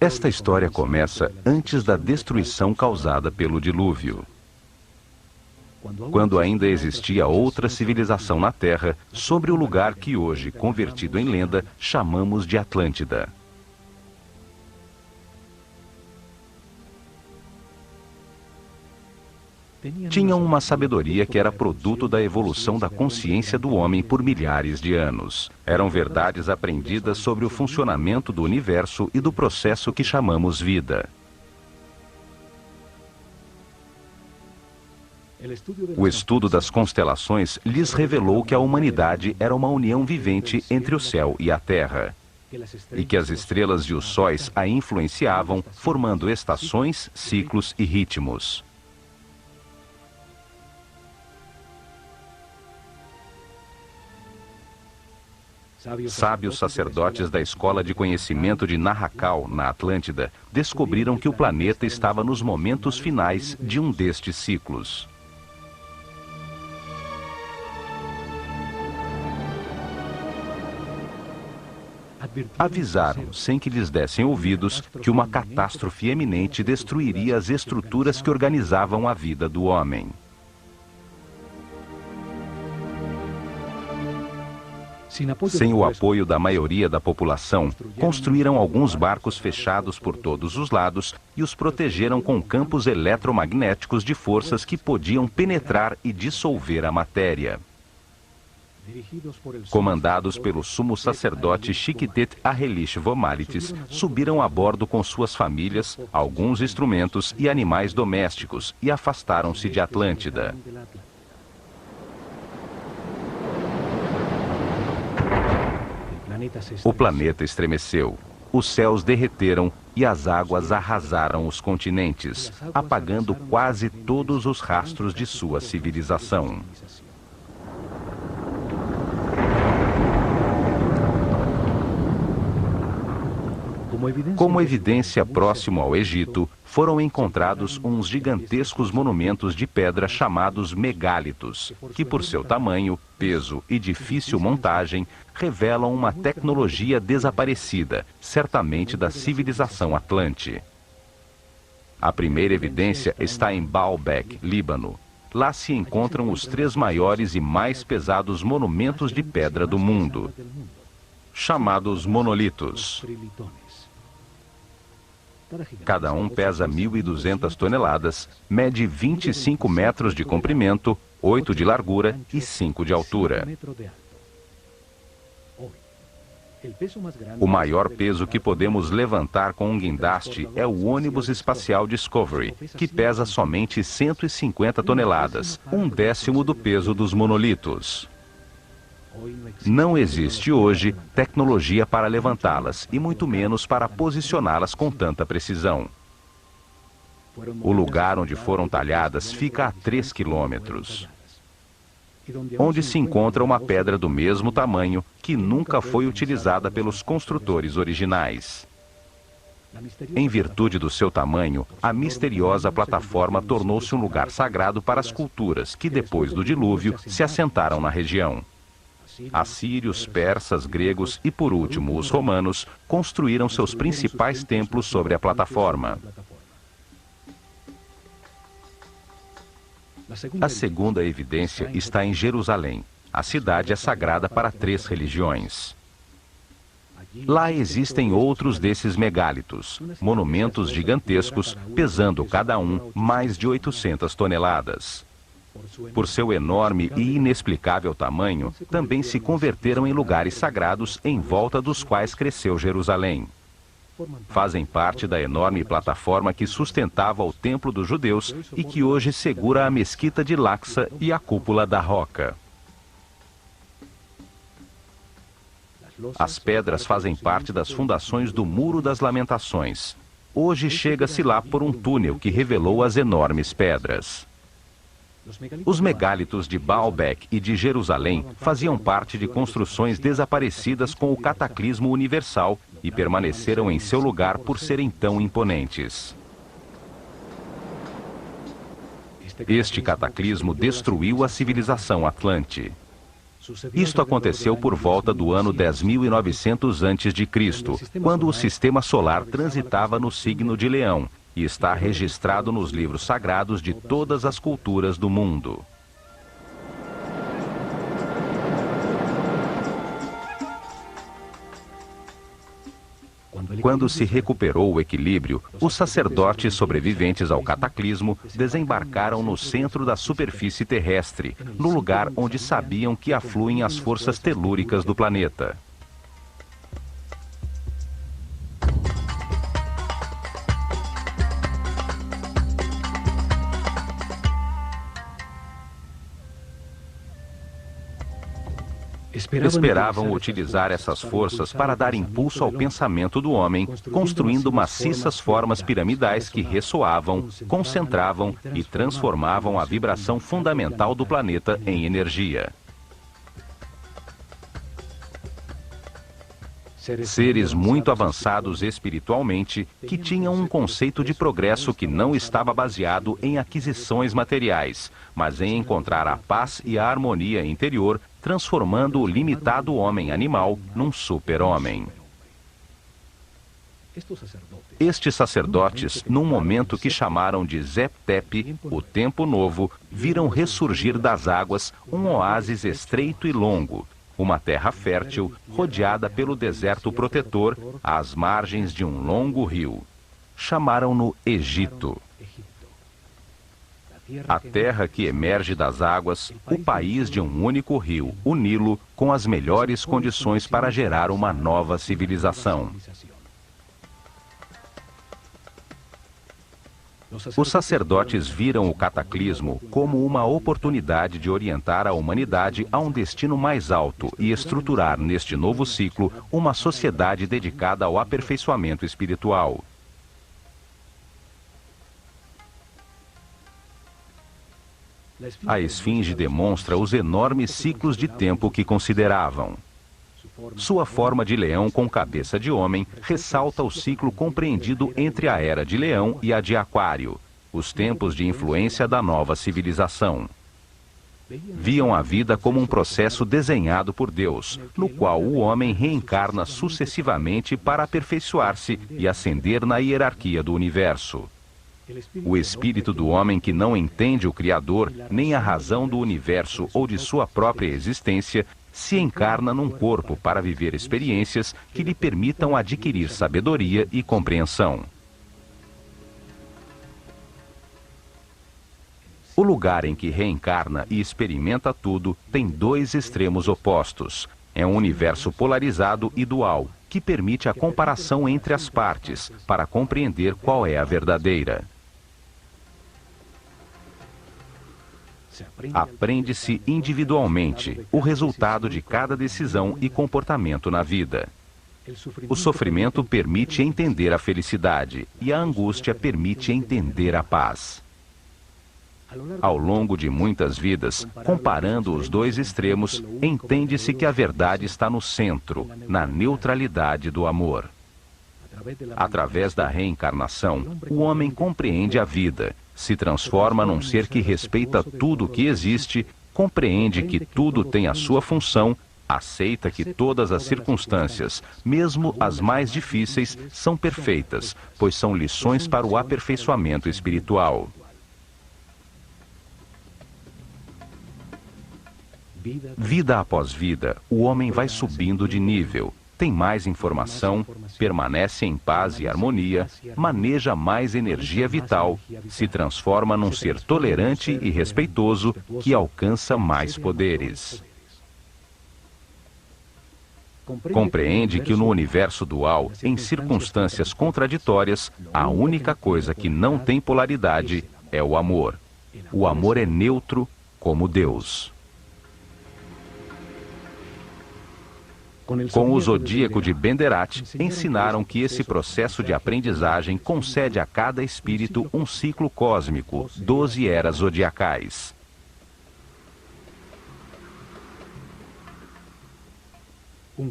Esta história começa antes da destruição causada pelo dilúvio, quando ainda existia outra civilização na Terra, sobre o lugar que hoje, convertido em lenda, chamamos de Atlântida. Tinham uma sabedoria que era produto da evolução da consciência do homem por milhares de anos. Eram verdades aprendidas sobre o funcionamento do universo e do processo que chamamos vida. O estudo das constelações lhes revelou que a humanidade era uma união vivente entre o céu e a terra, e que as estrelas e os sóis a influenciavam, formando estações, ciclos e ritmos. Sábios sacerdotes da Escola de Conhecimento de Narrakal, na Atlântida, descobriram que o planeta estava nos momentos finais de um destes ciclos. Avisaram, sem que lhes dessem ouvidos, que uma catástrofe eminente destruiria as estruturas que organizavam a vida do homem. Sem o apoio da maioria da população, construíram alguns barcos fechados por todos os lados e os protegeram com campos eletromagnéticos de forças que podiam penetrar e dissolver a matéria. Comandados pelo sumo sacerdote Chiquitet Ahelish Vomalitis, subiram a bordo com suas famílias, alguns instrumentos e animais domésticos e afastaram-se de Atlântida. O planeta estremeceu, os céus derreteram e as águas arrasaram os continentes, apagando quase todos os rastros de sua civilização. Como evidência próximo ao Egito, foram encontrados uns gigantescos monumentos de pedra chamados megálitos, que por seu tamanho, peso e difícil montagem, revelam uma tecnologia desaparecida, certamente da civilização Atlante. A primeira evidência está em Baalbek, Líbano. Lá se encontram os 3 maiores e mais pesados monumentos de pedra do mundo, chamados monolitos. Cada um pesa 1.200 toneladas, mede 25 metros de comprimento, 8 de largura e 5 de altura. O maior peso que podemos levantar com um guindaste é o ônibus espacial Discovery, que pesa somente 150 toneladas, 1/10 do peso dos monolitos. Não existe hoje tecnologia para levantá-las e muito menos para posicioná-las com tanta precisão. O lugar onde foram talhadas fica a 3 quilômetros, onde se encontra uma pedra do mesmo tamanho que nunca foi utilizada pelos construtores originais. Em virtude do seu tamanho, a misteriosa plataforma tornou-se um lugar sagrado para as culturas que, depois do dilúvio, se assentaram na região. Assírios, persas, gregos e, por último, os romanos construíram seus principais templos sobre a plataforma. A segunda evidência está em Jerusalém. A cidade é sagrada para 3 religiões. Lá existem outros desses megálitos, monumentos gigantescos, pesando cada um mais de 800 toneladas. Por seu enorme e inexplicável tamanho, também se converteram em lugares sagrados em volta dos quais cresceu Jerusalém. Fazem parte da enorme plataforma que sustentava o templo dos judeus e que hoje segura a mesquita de Al-Aqsa e a cúpula da Roca. As pedras fazem parte das fundações do Muro das Lamentações. Hoje chega-se lá por um túnel que revelou as enormes pedras. Os megálitos de Baalbek e de Jerusalém faziam parte de construções desaparecidas com o cataclismo universal e permaneceram em seu lugar por serem tão imponentes. Este cataclismo destruiu a civilização Atlante. Isto aconteceu por volta do ano 10.900 a.C., quando o sistema solar transitava no signo de Leão, e está registrado nos livros sagrados de todas as culturas do mundo. Quando se recuperou o equilíbrio, os sacerdotes sobreviventes ao cataclismo desembarcaram no centro da superfície terrestre, no lugar onde sabiam que afluem as forças telúricas do planeta. Esperavam utilizar essas forças para dar impulso ao pensamento do homem, construindo maciças formas piramidais que ressoavam, concentravam e transformavam a vibração fundamental do planeta em energia. Seres muito avançados espiritualmente, que tinham um conceito de progresso que não estava baseado em aquisições materiais, mas em encontrar a paz e a harmonia interior, transformando o limitado homem animal num super-homem. Estes sacerdotes, num momento que chamaram de Zep-Tep, o Tempo Novo, viram ressurgir das águas um oásis estreito e longo, uma terra fértil, rodeada pelo deserto protetor, às margens de um longo rio. Chamaram-no Egito. A terra que emerge das águas, o país de um único rio, o Nilo, com as melhores condições para gerar uma nova civilização. Os sacerdotes viram o cataclismo como uma oportunidade de orientar a humanidade a um destino mais alto e estruturar neste novo ciclo uma sociedade dedicada ao aperfeiçoamento espiritual. A esfinge demonstra os enormes ciclos de tempo que consideravam. Sua forma de leão com cabeça de homem ressalta o ciclo compreendido entre a era de Leão e a de Aquário, os tempos de influência da nova civilização. Viam a vida como um processo desenhado por Deus, no qual o homem reencarna sucessivamente para aperfeiçoar-se e ascender na hierarquia do universo. O espírito do homem que não entende o Criador, nem a razão do universo ou de sua própria existência, se encarna num corpo para viver experiências que lhe permitam adquirir sabedoria e compreensão. O lugar em que reencarna e experimenta tudo tem dois extremos opostos. É um universo polarizado e dual, que permite a comparação entre as partes, para compreender qual é a verdadeira. Aprende-se individualmente o resultado de cada decisão e comportamento na vida. O sofrimento permite entender a felicidade e a angústia permite entender a paz. Ao longo de muitas vidas, comparando os dois extremos, entende-se que a verdade está no centro, na neutralidade do amor. Através da reencarnação, o homem compreende a vida, se transforma num ser que respeita tudo o que existe, compreende que tudo tem a sua função, aceita que todas as circunstâncias, mesmo as mais difíceis, são perfeitas, pois são lições para o aperfeiçoamento espiritual. Vida após vida, o homem vai subindo de nível, tem mais informação, permanece em paz e harmonia, maneja mais energia vital, se transforma num ser tolerante e respeitoso que alcança mais poderes. Compreende que no universo dual, em circunstâncias contraditórias, a única coisa que não tem polaridade é o amor. O amor é neutro como Deus. Com o Zodíaco de Benderat, ensinaram que esse processo de aprendizagem concede a cada espírito um ciclo cósmico, 12 eras zodiacais.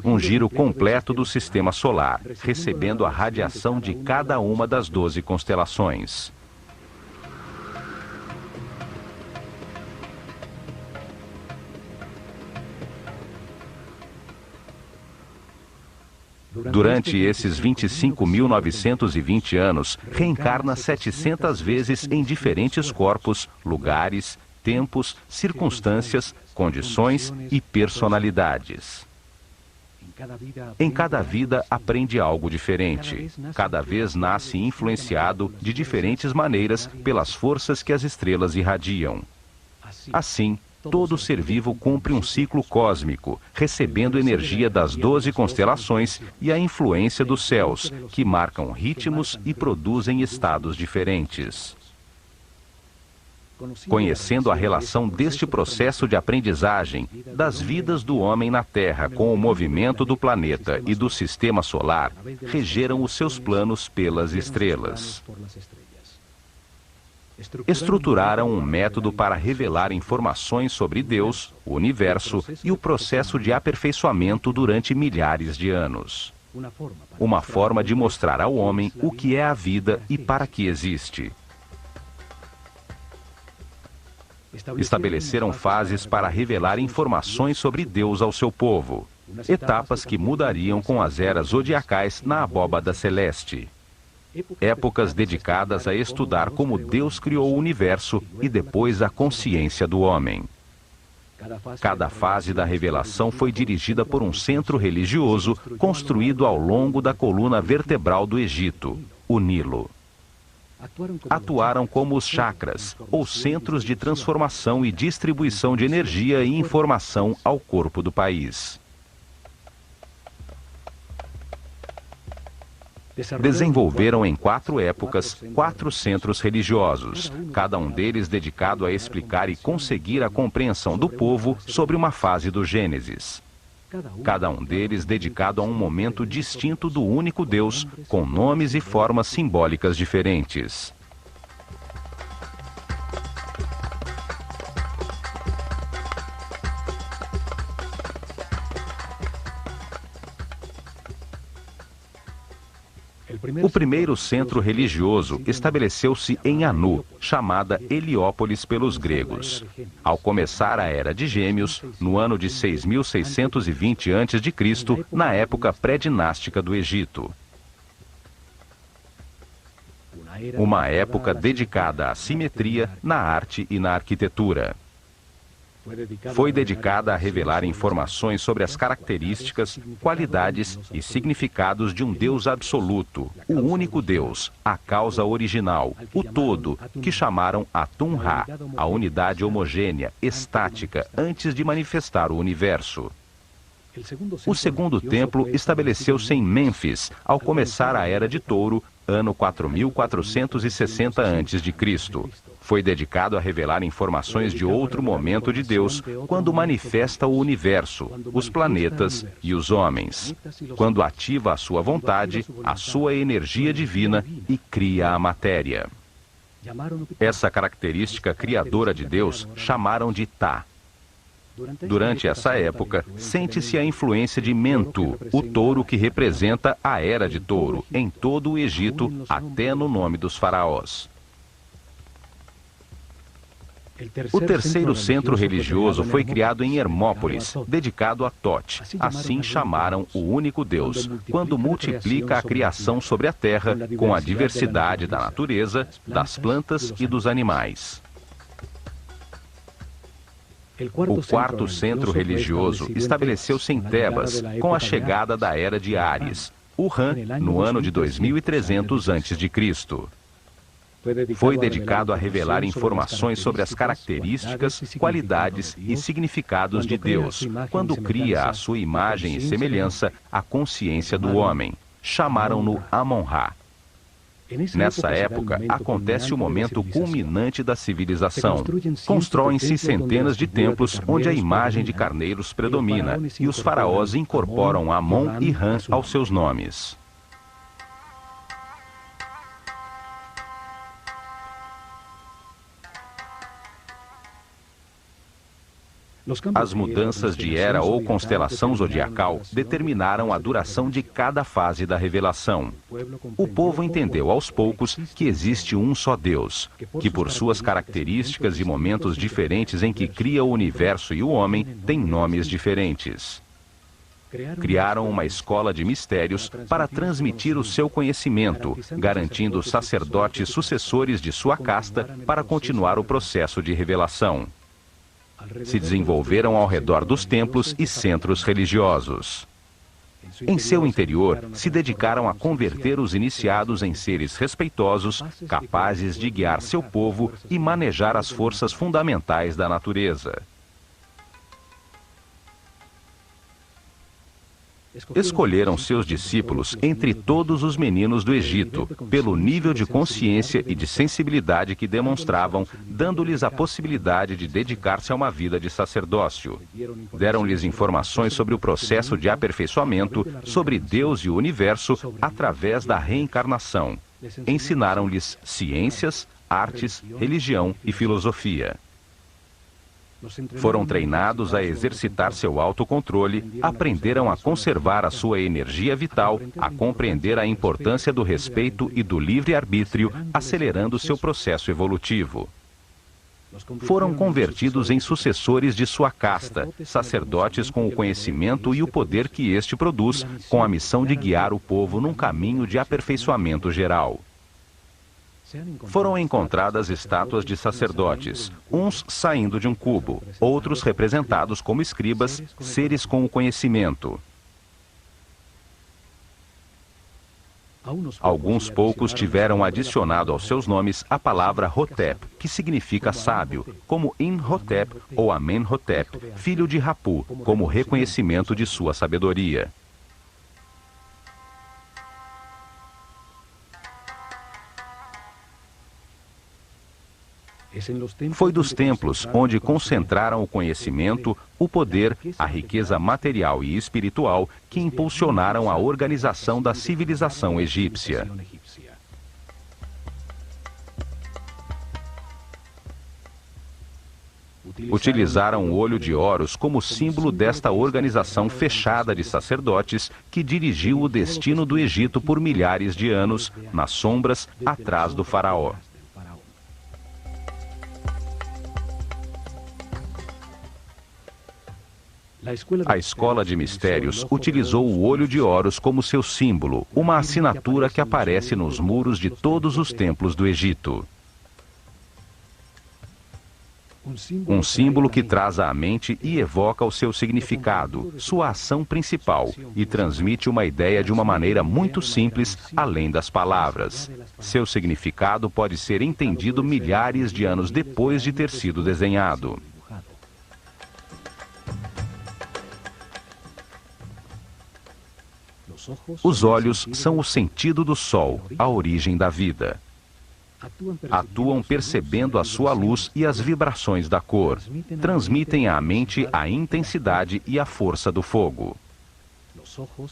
Um giro completo do sistema solar, recebendo a radiação de cada uma das 12 constelações. Durante esses 25.920 anos, reencarna 700 vezes em diferentes corpos, lugares, tempos, circunstâncias, condições e personalidades. Em cada vida aprende algo diferente. Cada vez nasce influenciado de diferentes maneiras pelas forças que as estrelas irradiam. Assim, todo ser vivo cumpre um ciclo cósmico, recebendo energia das 12 constelações e a influência dos céus, que marcam ritmos e produzem estados diferentes. Conhecendo a relação deste processo de aprendizagem, das vidas do homem na Terra com o movimento do planeta e do sistema solar, regeram os seus planos pelas estrelas. Estruturaram um método para revelar informações sobre Deus, o universo e o processo de aperfeiçoamento durante milhares de anos. Uma forma de mostrar ao homem o que é a vida e para que existe. Estabeleceram fases para revelar informações sobre Deus ao seu povo, etapas que mudariam com as eras zodiacais na abóbada celeste. Épocas dedicadas a estudar como Deus criou o universo e depois a consciência do homem. Cada fase da revelação foi dirigida por um centro religioso construído ao longo da coluna vertebral do Egito, o Nilo. Atuaram como os chakras, ou centros de transformação e distribuição de energia e informação ao corpo do país. Desenvolveram em 4 épocas 4 centros religiosos, cada um deles dedicado a explicar e conseguir a compreensão do povo sobre uma fase do Gênesis. Cada um deles dedicado a um momento distinto do único Deus, com nomes e formas simbólicas diferentes. O primeiro centro religioso estabeleceu-se em Anu, chamada Heliópolis pelos gregos. Ao começar a Era de Gêmeos, no ano de 6.620 a.C., na época pré-dinástica do Egito. Uma época dedicada à simetria na arte e na arquitetura. Foi dedicada a revelar informações sobre as características, qualidades e significados de um Deus absoluto, o único Deus, a causa original, o todo, que chamaram Atum-Ra, a unidade homogênea, estática, antes de manifestar o universo. O segundo templo estabeleceu-se em Mênfis, ao começar a Era de Touro, ano 4.460 a.C. Foi dedicado a revelar informações de outro momento de Deus, quando manifesta o universo, os planetas e os homens, quando ativa a sua vontade, a sua energia divina e cria a matéria. Essa característica criadora de Deus chamaram de Tá. Durante essa época, sente-se a influência de Mentu, o touro que representa a Era de Touro, em todo o Egito, até no nome dos faraós. O terceiro centro religioso foi criado em Hermópolis, dedicado a Thoth. Assim chamaram o único Deus, quando multiplica a criação sobre a terra com a diversidade da natureza, das plantas e dos animais. O quarto centro religioso estabeleceu-se em Tebas, com a chegada da Era de Áries, o Ram, no ano de 2300 a.C. Foi dedicado a revelar informações sobre as características, qualidades e significados de Deus, quando cria a sua imagem e semelhança a consciência do homem. Chamaram-no Amon-Ra. Nessa época, acontece o momento culminante da civilização. Constroem-se centenas de templos onde a imagem de carneiros predomina e os faraós incorporam Amon e Ram aos seus nomes. As mudanças de era ou constelação zodiacal determinaram a duração de cada fase da revelação. O povo entendeu aos poucos que existe um só Deus, que por suas características e momentos diferentes em que cria o universo e o homem, tem nomes diferentes. Criaram uma escola de mistérios para transmitir o seu conhecimento, garantindo sacerdotes sucessores de sua casta para continuar o processo de revelação. Se desenvolveram ao redor dos templos e centros religiosos. Em seu interior, se dedicaram a converter os iniciados em seres respeitosos, capazes de guiar seu povo e manejar as forças fundamentais da natureza. Escolheram seus discípulos entre todos os meninos do Egito, pelo nível de consciência e de sensibilidade que demonstravam, dando-lhes a possibilidade de dedicar-se a uma vida de sacerdócio. Deram-lhes informações sobre o processo de aperfeiçoamento, sobre Deus e o universo, através da reencarnação. Ensinaram-lhes ciências, artes, religião e filosofia. Foram treinados a exercitar seu autocontrole, aprenderam a conservar a sua energia vital, a compreender a importância do respeito e do livre-arbítrio, acelerando seu processo evolutivo. Foram convertidos em sucessores de sua casta, sacerdotes com o conhecimento e o poder que este produz, com a missão de guiar o povo num caminho de aperfeiçoamento geral. Foram encontradas estátuas de sacerdotes, uns saindo de um cubo, outros representados como escribas, seres com o conhecimento. Alguns poucos tiveram adicionado aos seus nomes a palavra Hotep, que significa sábio, como Imhotep ou Amenhotep, filho de Rapu, como reconhecimento de sua sabedoria. Foi dos templos onde concentraram o conhecimento, o poder, a riqueza material e espiritual que impulsionaram a organização da civilização egípcia. Utilizaram o olho de Horus como símbolo desta organização fechada de sacerdotes que dirigiu o destino do Egito por milhares de anos, nas sombras, atrás do faraó. A escola de mistérios utilizou o olho de Horus como seu símbolo, uma assinatura que aparece nos muros de todos os templos do Egito. Um símbolo que traz à mente e evoca o seu significado, sua ação principal, e transmite uma ideia de uma maneira muito simples, além das palavras. Seu significado pode ser entendido milhares de anos depois de ter sido desenhado. Os olhos são o sentido do sol, a origem da vida. Atuam percebendo a sua luz e as vibrações da cor. Transmitem à mente a intensidade e a força do fogo.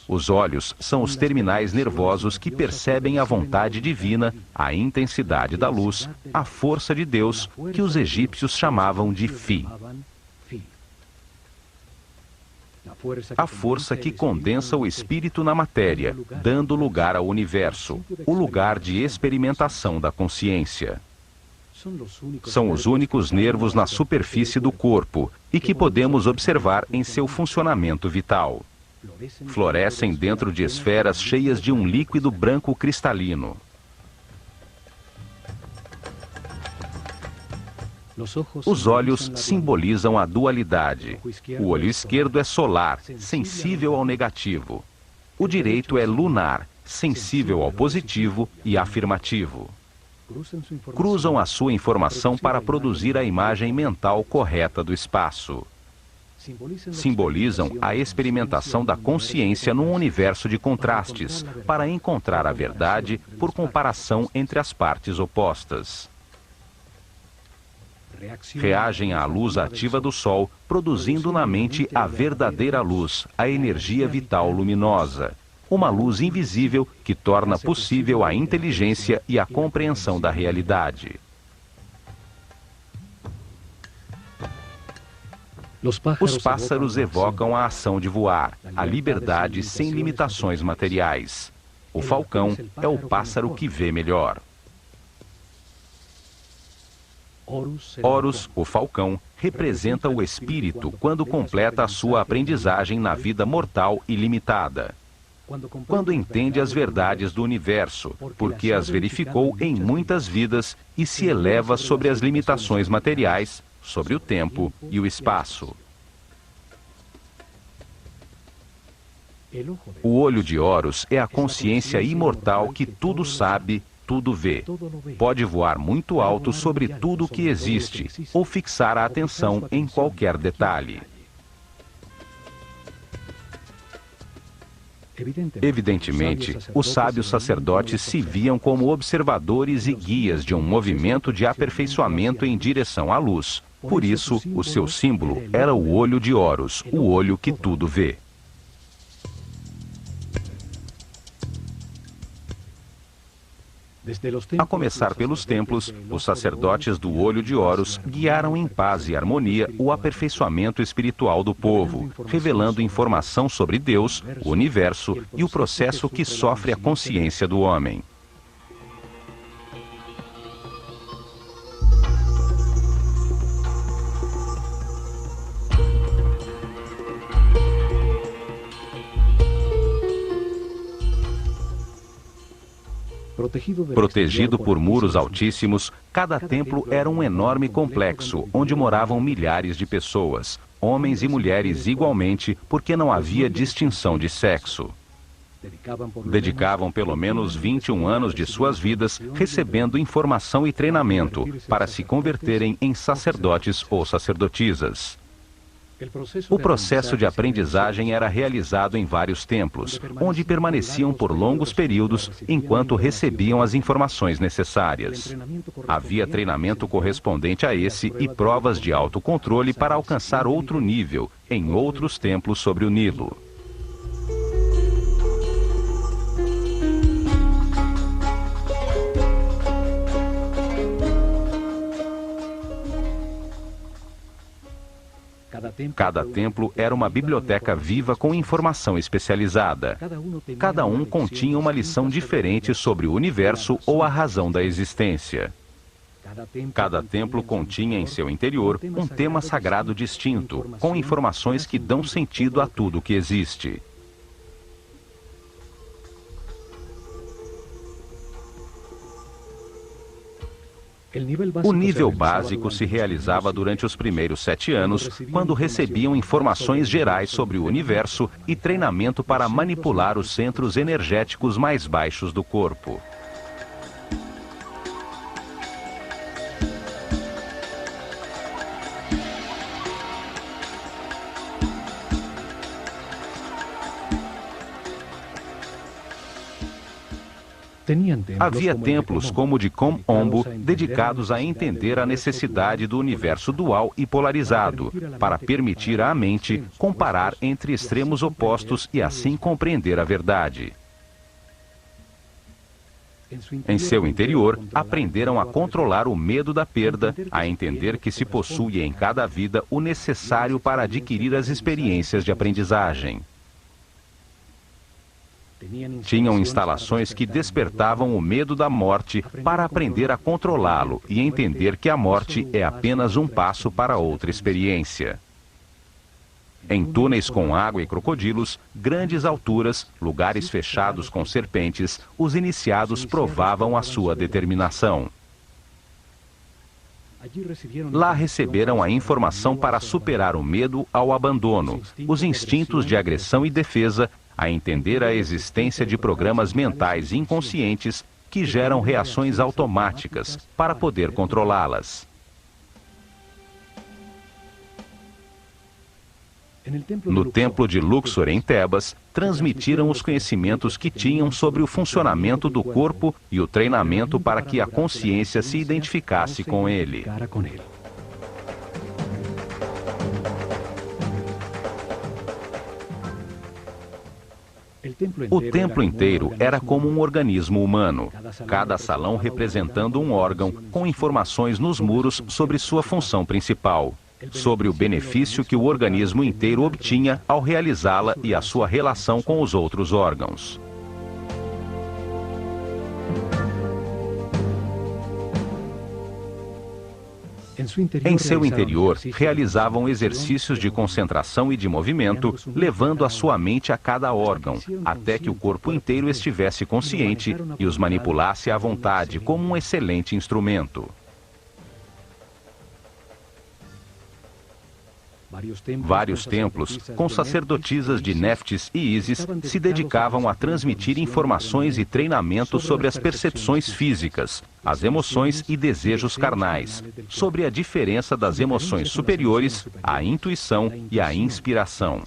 Os olhos são os terminais nervosos que percebem a vontade divina, a intensidade da luz, a força de Deus, que os egípcios chamavam de Fi. A força que condensa o espírito na matéria, dando lugar ao universo, o lugar de experimentação da consciência. São os únicos nervos na superfície do corpo e que podemos observar em seu funcionamento vital. Florescem dentro de esferas cheias de um líquido branco cristalino. Os olhos simbolizam a dualidade. O olho esquerdo é solar, sensível ao negativo. O direito é lunar, sensível ao positivo e afirmativo. Cruzam a sua informação para produzir a imagem mental correta do espaço. Simbolizam a experimentação da consciência num universo de contrastes, para encontrar a verdade por comparação entre as partes opostas. Reagem à luz ativa do Sol, produzindo na mente a verdadeira luz, a energia vital luminosa. Uma luz invisível que torna possível a inteligência e a compreensão da realidade. Os pássaros evocam a ação de voar, a liberdade sem limitações materiais. O falcão é o pássaro que vê melhor. Horus, o falcão, representa o espírito quando completa a sua aprendizagem na vida mortal e limitada. Quando entende as verdades do universo, porque as verificou em muitas vidas e se eleva sobre as limitações materiais, sobre o tempo e o espaço. O olho de Horus é a consciência imortal que tudo sabe, tudo vê. Pode voar muito alto sobre tudo o que existe, ou fixar a atenção em qualquer detalhe. Evidentemente, os sábios sacerdotes se viam como observadores e guias de um movimento de aperfeiçoamento em direção à luz. Por isso, o seu símbolo era o olho de Horus, o olho que tudo vê. A começar pelos templos, os sacerdotes do olho de Horus guiaram em paz e harmonia o aperfeiçoamento espiritual do povo, revelando informação sobre Deus, o universo e o processo que sofre a consciência do homem. Protegido por muros altíssimos, cada templo era um enorme complexo, onde moravam milhares de pessoas, homens e mulheres igualmente, porque não havia distinção de sexo. Dedicavam pelo menos 21 anos de suas vidas recebendo informação e treinamento para se converterem em sacerdotes ou sacerdotisas. O processo de aprendizagem era realizado em vários templos, onde permaneciam por longos períodos enquanto recebiam as informações necessárias. Havia treinamento correspondente a esse e provas de autocontrole para alcançar outro nível, em outros templos sobre o Nilo. Cada templo era uma biblioteca viva com informação especializada. Cada um continha uma lição diferente sobre o universo ou a razão da existência. Cada templo continha em seu interior um tema sagrado distinto, com informações que dão sentido a tudo que existe. O nível básico se realizava durante os primeiros 7 anos, quando recebiam informações gerais sobre o universo e treinamento para manipular os centros energéticos mais baixos do corpo. Havia templos como o de Kom-Ombo dedicados a entender a necessidade do universo dual e polarizado, para permitir à mente comparar entre extremos opostos e assim compreender a verdade. Em seu interior, aprenderam a controlar o medo da perda, a entender que se possui em cada vida o necessário para adquirir as experiências de aprendizagem. Tinham instalações que despertavam o medo da morte para aprender a controlá-lo e entender que a morte é apenas um passo para outra experiência. Em túneis com água e crocodilos, grandes alturas, lugares fechados com serpentes, os iniciados provavam a sua determinação. Lá receberam a informação para superar o medo ao abandono, os instintos de agressão e defesa, a entender a existência de programas mentais inconscientes que geram reações automáticas para poder controlá-las. No templo de Luxor, em Tebas, transmitiram os conhecimentos que tinham sobre o funcionamento do corpo e o treinamento para que a consciência se identificasse com ele. O templo inteiro era como um organismo humano, cada salão representando um órgão com informações nos muros sobre sua função principal, sobre o benefício que o organismo inteiro obtinha ao realizá-la e a sua relação com os outros órgãos. Em seu interior, realizavam exercícios de concentração e de movimento, levando a sua mente a cada órgão, até que o corpo inteiro estivesse consciente e os manipulasse à vontade, como um excelente instrumento. Vários templos, com sacerdotisas de Néftis e Ísis, se dedicavam a transmitir informações e treinamentos sobre as percepções físicas, as emoções e desejos carnais, sobre a diferença das emoções superiores, a intuição e a inspiração.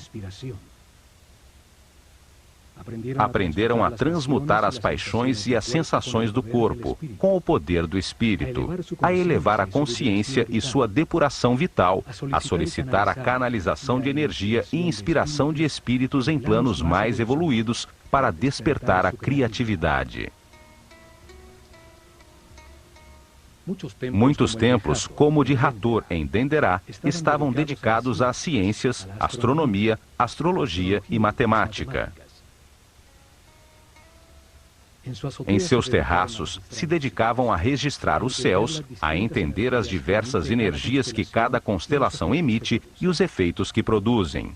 Aprenderam a transmutar as paixões e as sensações do corpo, com o poder do espírito, a elevar a consciência e sua depuração vital, a solicitar a canalização de energia e inspiração de espíritos em planos mais evoluídos para despertar a criatividade. Muitos templos, como o de Hathor, em Denderá, estavam dedicados às ciências, astronomia, astrologia e matemática. Em seus terraços, se dedicavam a registrar os céus, a entender as diversas energias que cada constelação emite e os efeitos que produzem.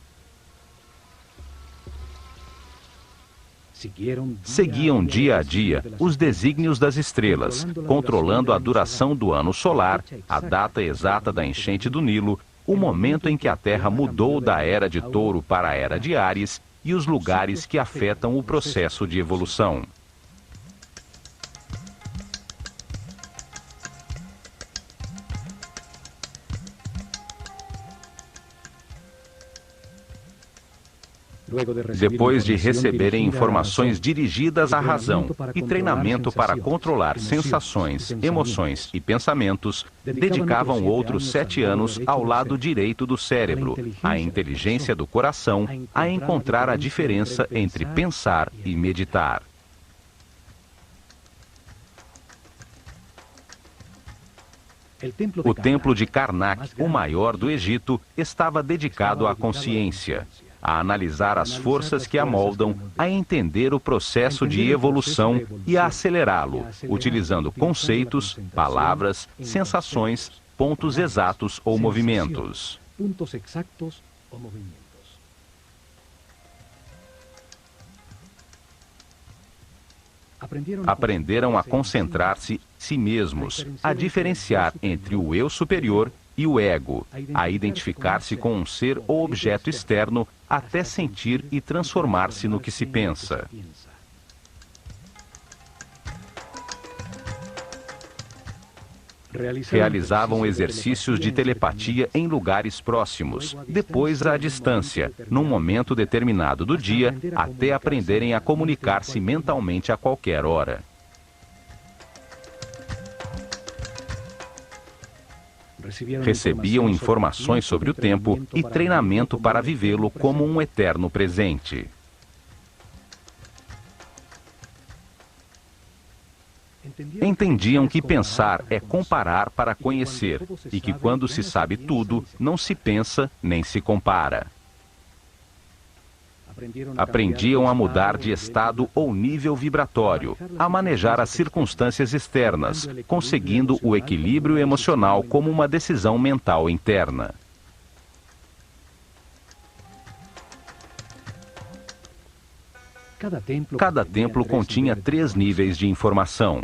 Seguiam dia a dia os desígnios das estrelas, controlando a duração do ano solar, a data exata da enchente do Nilo, o momento em que a Terra mudou da era de Touro para a era de Áries e os lugares que afetam o processo de evolução. Depois de receberem informações dirigidas à razão e treinamento para controlar sensações, emoções e pensamentos, dedicavam outros 7 anos ao lado direito do cérebro, à inteligência do coração, a encontrar a diferença entre pensar e meditar. O templo de Karnak, o maior do Egito, estava dedicado à consciência, a analisar as forças que a moldam, a entender o processo de evolução e a acelerá-lo, utilizando conceitos, palavras, sensações, pontos exatos ou movimentos. Aprenderam a concentrar-se si mesmos, a diferenciar entre o eu superior e o ego, a identificar-se com um ser ou objeto externo, até sentir e transformar-se no que se pensa. Realizavam exercícios de telepatia em lugares próximos, depois à distância, num momento determinado do dia, até aprenderem a comunicar-se mentalmente a qualquer hora. Recebiam informações sobre o tempo e treinamento para vivê-lo como um eterno presente. Entendiam que pensar é comparar para conhecer, e que quando se sabe tudo, não se pensa nem se compara. Aprendiam a mudar de estado ou nível vibratório, a manejar as circunstâncias externas, conseguindo o equilíbrio emocional como uma decisão mental interna. Cada templo continha 3 níveis de informação.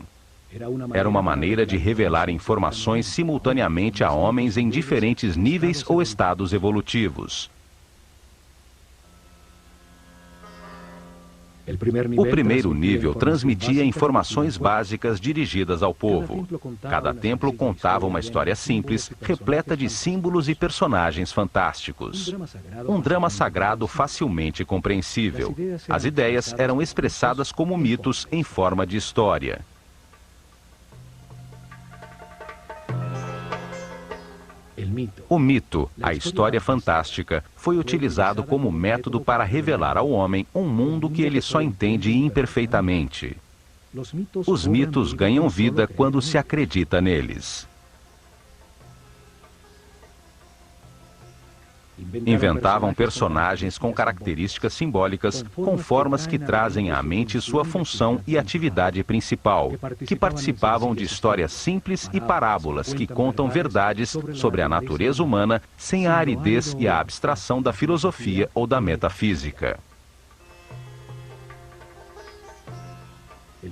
Era uma maneira de revelar informações simultaneamente a homens em diferentes níveis ou estados evolutivos. O primeiro nível transmitia informações básicas dirigidas ao povo. Cada templo contava uma história simples, repleta de símbolos e personagens fantásticos. Um drama sagrado facilmente compreensível. As ideias eram expressadas como mitos em forma de história. O mito, a história fantástica, foi utilizado como método para revelar ao homem um mundo que ele só entende imperfeitamente. Os mitos ganham vida quando se acredita neles. Inventavam personagens com características simbólicas, com formas que trazem à mente sua função e atividade principal, que participavam de histórias simples e parábolas que contam verdades sobre a natureza humana sem a aridez e a abstração da filosofia ou da metafísica.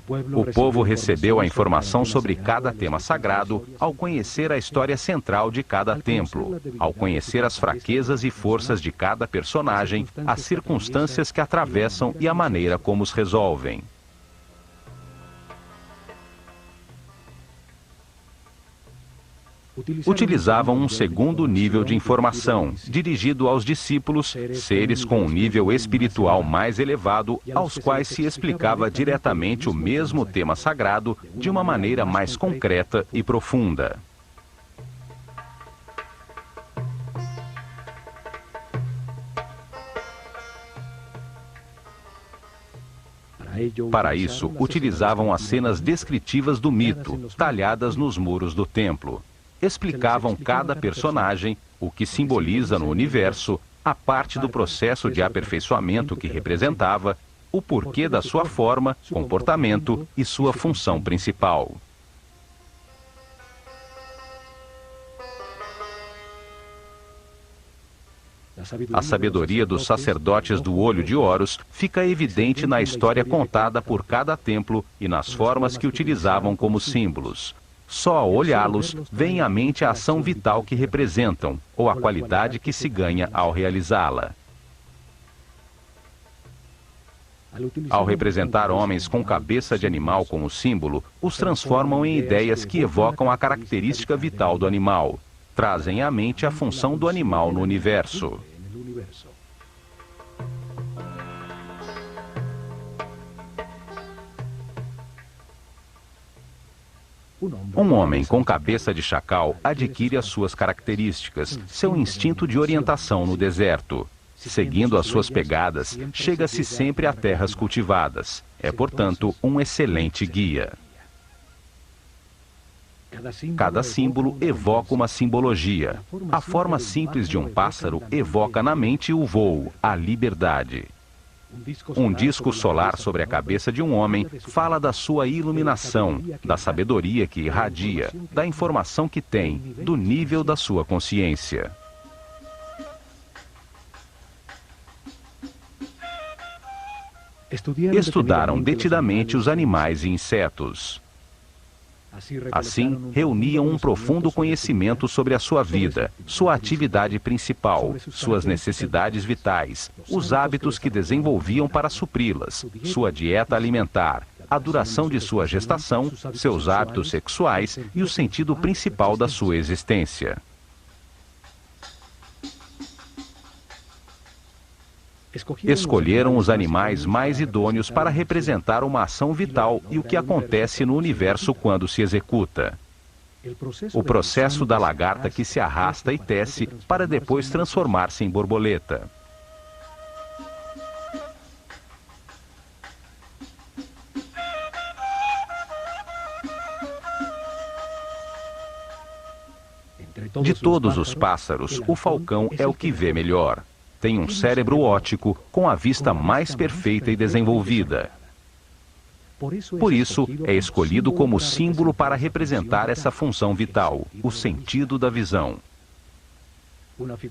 O povo recebeu a informação sobre cada tema sagrado ao conhecer a história central de cada templo, ao conhecer as fraquezas e forças de cada personagem, as circunstâncias que atravessam e a maneira como os resolvem. Utilizavam um segundo nível de informação, dirigido aos discípulos, seres com um nível espiritual mais elevado, aos quais se explicava diretamente o mesmo tema sagrado de uma maneira mais concreta e profunda. Para isso, utilizavam as cenas descritivas do mito, talhadas nos muros do templo. Explicavam cada personagem, o que simboliza no universo, a parte do processo de aperfeiçoamento que representava, o porquê da sua forma, comportamento e sua função principal. A sabedoria dos sacerdotes do Olho de Horus fica evidente na história contada por cada templo e nas formas que utilizavam como símbolos. Só ao olhá-los, vem à mente a ação vital que representam, ou a qualidade que se ganha ao realizá-la. Ao representar homens com cabeça de animal como símbolo, os transformam em ideias que evocam a característica vital do animal. Trazem à mente a função do animal no universo. Um homem com cabeça de chacal adquire as suas características, seu instinto de orientação no deserto. Seguindo as suas pegadas, chega-se sempre a terras cultivadas. É, portanto, um excelente guia. Cada símbolo evoca uma simbologia. A forma simples de um pássaro evoca na mente o voo, a liberdade. Um disco solar sobre a cabeça de um homem fala da sua iluminação, da sabedoria que irradia, da informação que tem, do nível da sua consciência. Estudaram detidamente os animais e insetos. Assim, reuniam um profundo conhecimento sobre a sua vida, sua atividade principal, suas necessidades vitais, os hábitos que desenvolviam para supri-las, sua dieta alimentar, a duração de sua gestação, seus hábitos sexuais e o sentido principal da sua existência. Escolheram os animais mais idôneos para representar uma ação vital e o que acontece no universo quando se executa. O processo da lagarta que se arrasta e tece para depois transformar-se em borboleta. De todos os pássaros, o falcão é o que vê melhor. Tem um cérebro óptico com a vista mais perfeita e desenvolvida. Por isso, é escolhido como símbolo para representar essa função vital, o sentido da visão.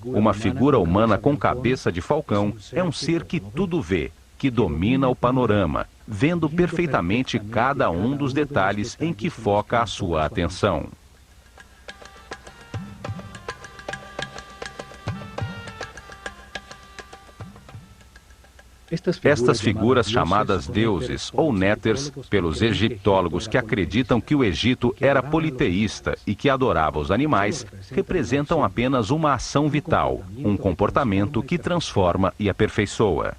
Uma figura humana com cabeça de falcão é um ser que tudo vê, que domina o panorama, vendo perfeitamente cada um dos detalhes em que foca a sua atenção. Estas figuras chamadas deuses ou néters pelos egiptólogos que acreditam que o Egito era politeísta e que adorava os animais, representam apenas uma ação vital, um comportamento que transforma e aperfeiçoa.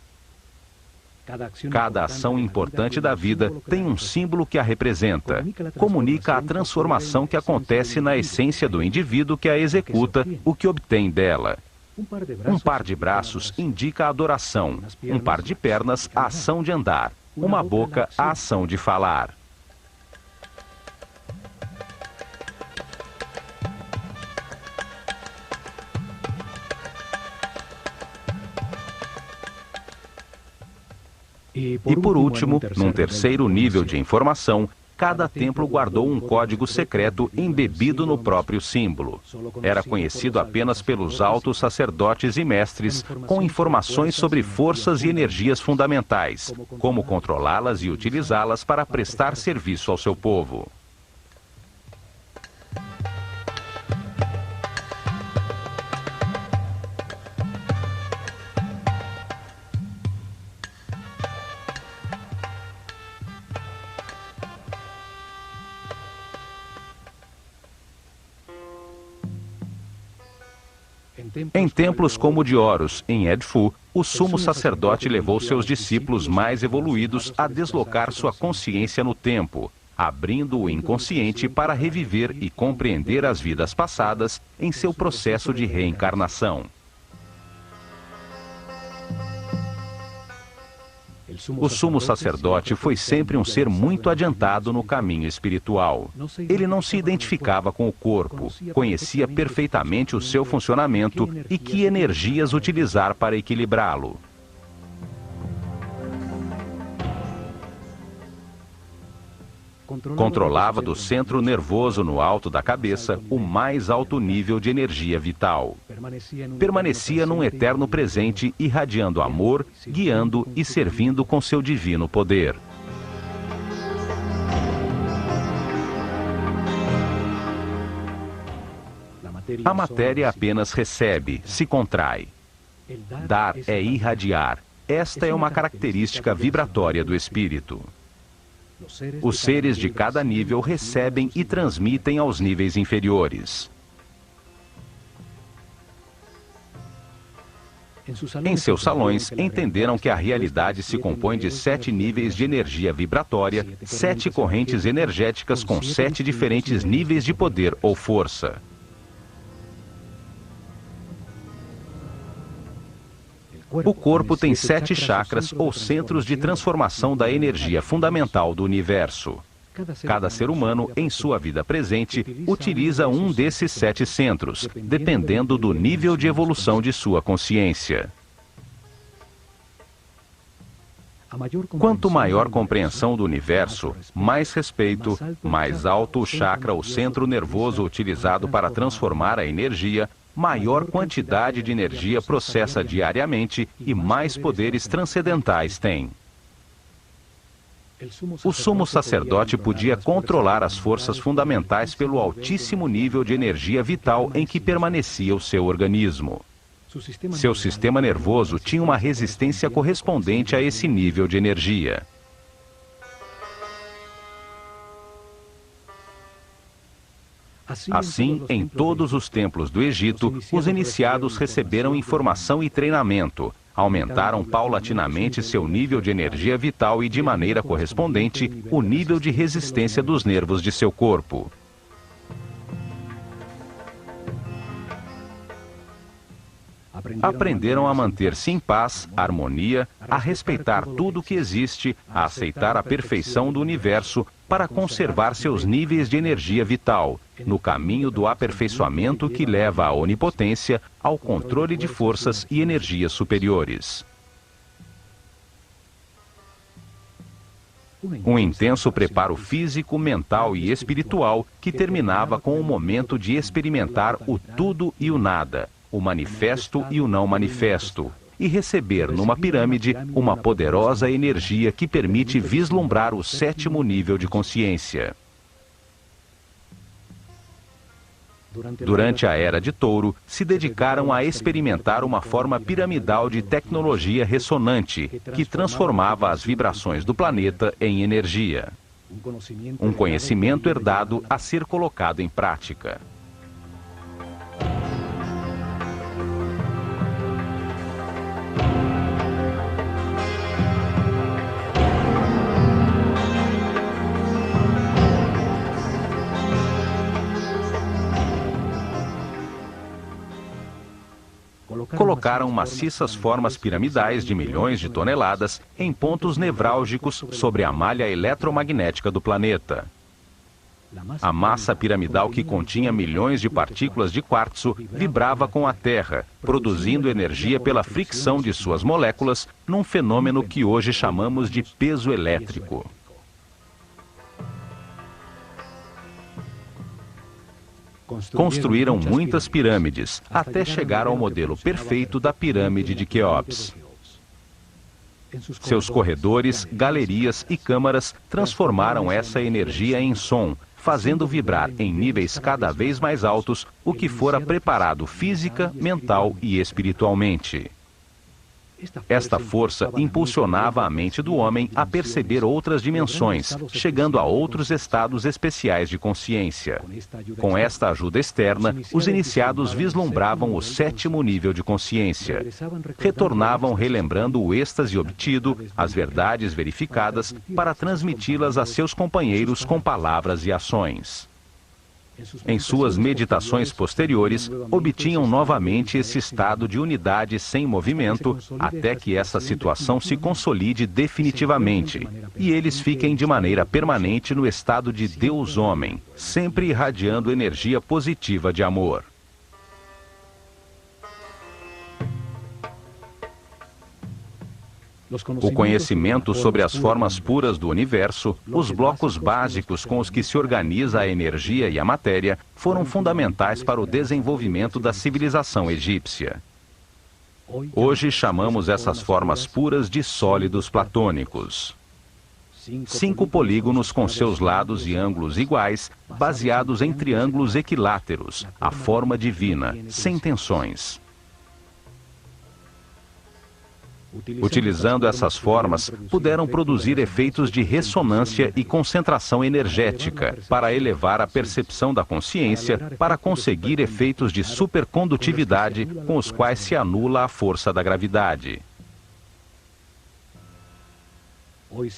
Cada ação importante da vida tem um símbolo que a representa, comunica a transformação que acontece na essência do indivíduo que a executa, o que obtém dela. Um par de braços indica a adoração, um par de pernas a ação de andar, uma boca a ação de falar. E por último, num terceiro nível de informação, cada templo guardou um código secreto embebido no próprio símbolo. Era conhecido apenas pelos altos sacerdotes e mestres, com informações sobre forças e energias fundamentais, como controlá-las e utilizá-las para prestar serviço ao seu povo. Em templos como o de Horus, em Edfu, o sumo sacerdote levou seus discípulos mais evoluídos a deslocar sua consciência no tempo, abrindo o inconsciente para reviver e compreender as vidas passadas em seu processo de reencarnação. O sumo sacerdote foi sempre um ser muito adiantado no caminho espiritual. Ele não se identificava com o corpo, conhecia perfeitamente o seu funcionamento e que energias utilizar para equilibrá-lo. Controlava do centro nervoso no alto da cabeça o mais alto nível de energia vital. Permanecia num eterno presente, irradiando amor, guiando e servindo com seu divino poder. A matéria apenas recebe, se contrai. Dar é irradiar. Esta é uma característica vibratória do espírito. Os seres de cada nível recebem e transmitem aos níveis inferiores. Em seus salões, entenderam que a realidade se compõe de 7 níveis de energia vibratória, 7 correntes energéticas com 7 diferentes níveis de poder ou força. O corpo tem 7 chakras ou centros de transformação da energia fundamental do universo. Cada ser humano, em sua vida presente, utiliza um desses 7 centros, dependendo do nível de evolução de sua consciência. Quanto maior compreensão do universo, mais respeito, mais alto o chakra ou centro nervoso utilizado para transformar a energia, maior quantidade de energia processa diariamente e mais poderes transcendentais tem. O sumo sacerdote podia controlar as forças fundamentais pelo altíssimo nível de energia vital em que permanecia o seu organismo. Seu sistema nervoso tinha uma resistência correspondente a esse nível de energia. Assim, em todos os templos do Egito, os iniciados receberam informação e treinamento, aumentaram paulatinamente seu nível de energia vital e, de maneira correspondente, o nível de resistência dos nervos de seu corpo. Aprenderam a manter-se em paz, harmonia, a respeitar tudo o que existe, a aceitar a perfeição do universo, para conservar seus níveis de energia vital, no caminho do aperfeiçoamento que leva à onipotência, ao controle de forças e energias superiores. Um intenso preparo físico, mental e espiritual que terminava com o momento de experimentar o tudo e o nada, o manifesto e o não manifesto, e receber numa pirâmide uma poderosa energia que permite vislumbrar o 7º nível de consciência. Durante a Era de Touro, se dedicaram a experimentar uma forma piramidal de tecnologia ressonante, que transformava as vibrações do planeta em energia. Um conhecimento herdado a ser colocado em prática. Colocaram maciças formas piramidais de milhões de toneladas em pontos nevrálgicos sobre a malha eletromagnética do planeta. A massa piramidal, que continha milhões de partículas de quartzo, vibrava com a Terra, produzindo energia pela fricção de suas moléculas, num fenômeno que hoje chamamos de peso elétrico. Construíram muitas pirâmides, até chegar ao modelo perfeito da pirâmide de Quéops. Seus corredores, galerias e câmaras transformaram essa energia em som, fazendo vibrar em níveis cada vez mais altos o que fora preparado física, mental e espiritualmente. Esta força impulsionava a mente do homem a perceber outras dimensões, chegando a outros estados especiais de consciência. Com esta ajuda externa, os iniciados vislumbravam o sétimo nível de consciência. Retornavam relembrando o êxtase obtido, as verdades verificadas, para transmiti-las a seus companheiros com palavras e ações. Em suas meditações posteriores, obtinham novamente esse estado de unidade sem movimento, até que essa situação se consolide definitivamente, e eles fiquem de maneira permanente no estado de Deus-Homem, sempre irradiando energia positiva de amor. O conhecimento sobre as formas puras do universo, os blocos básicos com os que se organiza a energia e a matéria, foram fundamentais para o desenvolvimento da civilização egípcia. Hoje chamamos essas formas puras de sólidos platônicos. 5 polígonos com seus lados e ângulos iguais, baseados em triângulos equiláteros, a forma divina, sem tensões. Utilizando essas formas, puderam produzir efeitos de ressonância e concentração energética para elevar a percepção da consciência, para conseguir efeitos de supercondutividade com os quais se anula a força da gravidade.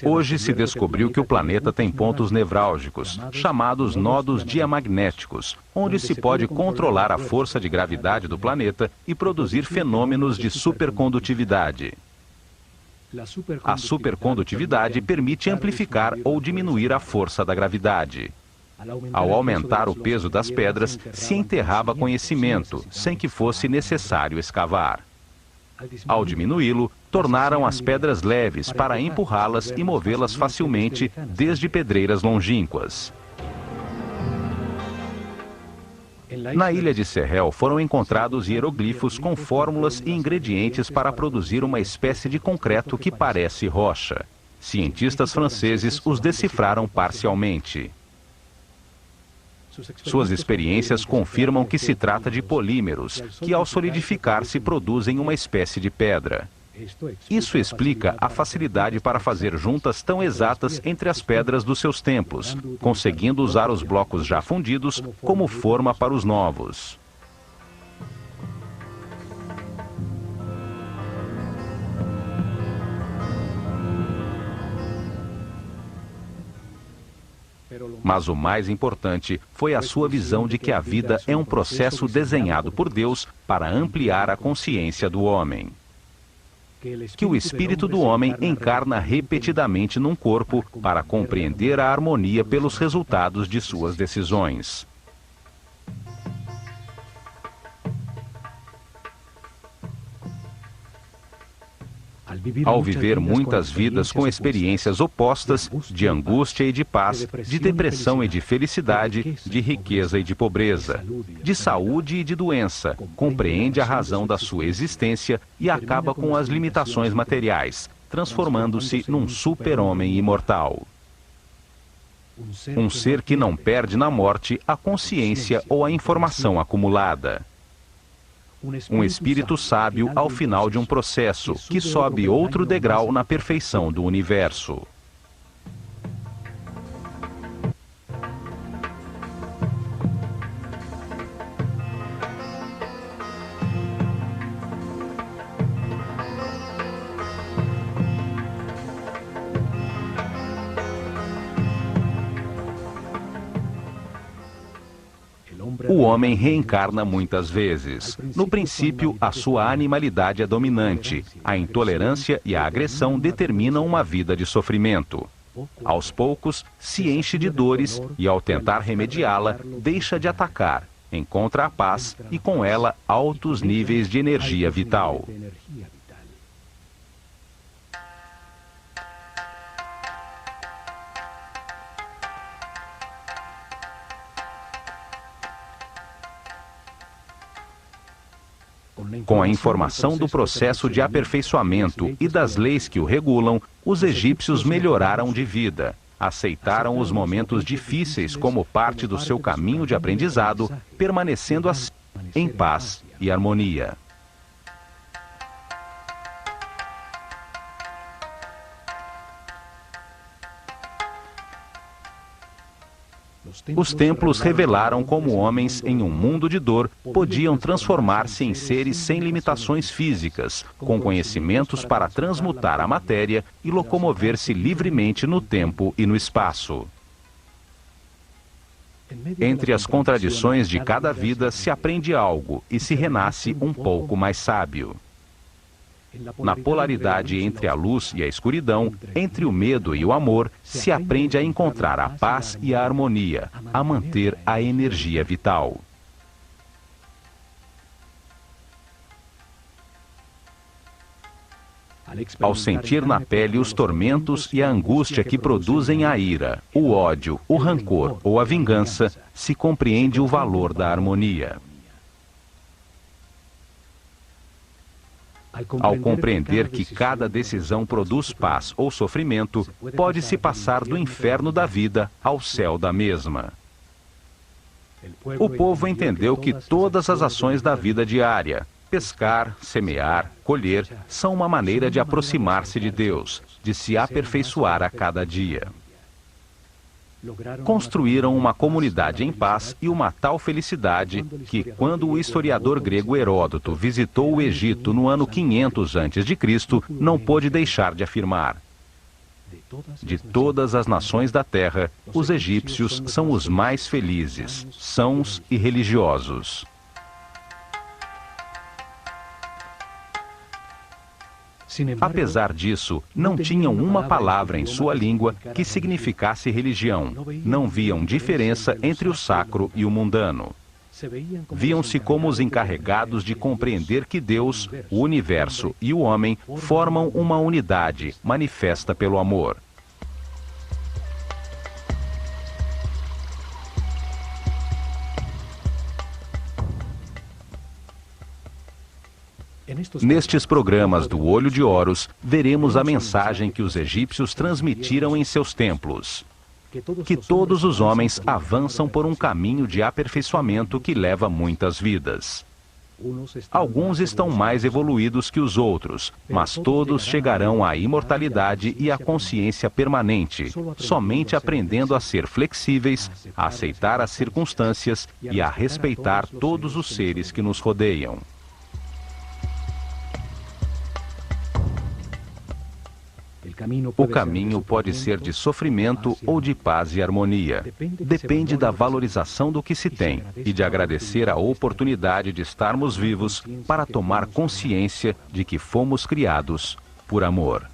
Hoje se descobriu que o planeta tem pontos nevrálgicos, chamados nodos diamagnéticos, onde se pode controlar a força de gravidade do planeta e produzir fenômenos de supercondutividade. A supercondutividade permite amplificar ou diminuir a força da gravidade. Ao aumentar o peso das pedras, se enterrava conhecimento, sem que fosse necessário escavar. Ao diminuí-lo, tornaram as pedras leves para empurrá-las e movê-las facilmente, desde pedreiras longínquas. Na ilha de Sehel foram encontrados hieroglifos com fórmulas e ingredientes para produzir uma espécie de concreto que parece rocha. Cientistas franceses os decifraram parcialmente. Suas experiências confirmam que se trata de polímeros, que ao solidificar-se produzem uma espécie de pedra. Isso explica a facilidade para fazer juntas tão exatas entre as pedras dos seus templos, conseguindo usar os blocos já fundidos como forma para os novos. Mas o mais importante foi a sua visão de que a vida é um processo desenhado por Deus para ampliar a consciência do homem. Que o espírito do homem encarna repetidamente num corpo para compreender a harmonia pelos resultados de suas decisões. Ao viver muitas vidas com experiências opostas, de angústia e de paz, de depressão e de felicidade, de riqueza e de pobreza, de saúde e de doença, compreende a razão da sua existência e acaba com as limitações materiais, transformando-se num super-homem imortal. Um ser que não perde na morte a consciência ou a informação acumulada. Um espírito sábio ao final de um processo, que sobe outro degrau na perfeição do universo. O homem reencarna muitas vezes. No princípio, a sua animalidade é dominante. A intolerância e a agressão determinam uma vida de sofrimento. Aos poucos, se enche de dores e, ao tentar remediá-la, deixa de atacar, encontra a paz e, com ela, altos níveis de energia vital. Com a informação do processo de aperfeiçoamento e das leis que o regulam, os egípcios melhoraram de vida, aceitaram os momentos difíceis como parte do seu caminho de aprendizado, permanecendo assim, em paz e harmonia. Os templos revelaram como homens em um mundo de dor podiam transformar-se em seres sem limitações físicas, com conhecimentos para transmutar a matéria e locomover-se livremente no tempo e no espaço. Entre as contradições de cada vida se aprende algo e se renasce um pouco mais sábio. Na polaridade entre a luz e a escuridão, entre o medo e o amor, se aprende a encontrar a paz e a harmonia, a manter a energia vital. Ao sentir na pele os tormentos e a angústia que produzem a ira, o ódio, o rancor ou a vingança, se compreende o valor da harmonia. Ao compreender que cada decisão produz paz ou sofrimento, pode-se passar do inferno da vida ao céu da mesma. O povo entendeu que todas as ações da vida diária, pescar, semear, colher, são uma maneira de aproximar-se de Deus, de se aperfeiçoar a cada dia. Construíram uma comunidade em paz e uma tal felicidade que, quando o historiador grego Heródoto visitou o Egito no ano 500 a.C., não pôde deixar de afirmar: de todas as nações da terra, os egípcios são os mais felizes, sãos e religiosos. Apesar disso, não tinham uma palavra em sua língua que significasse religião. Não viam diferença entre o sacro e o mundano. Viam-se como os encarregados de compreender que Deus, o universo e o homem formam uma unidade manifesta pelo amor. Nestes programas do Olho de Horus, veremos a mensagem que os egípcios transmitiram em seus templos: que todos os homens avançam por um caminho de aperfeiçoamento que leva muitas vidas. Alguns estão mais evoluídos que os outros, mas todos chegarão à imortalidade e à consciência permanente, somente aprendendo a ser flexíveis, a aceitar as circunstâncias e a respeitar todos os seres que nos rodeiam. O caminho pode ser de sofrimento ou de paz e harmonia. Depende da valorização do que se tem e de agradecer a oportunidade de estarmos vivos para tomar consciência de que fomos criados por amor.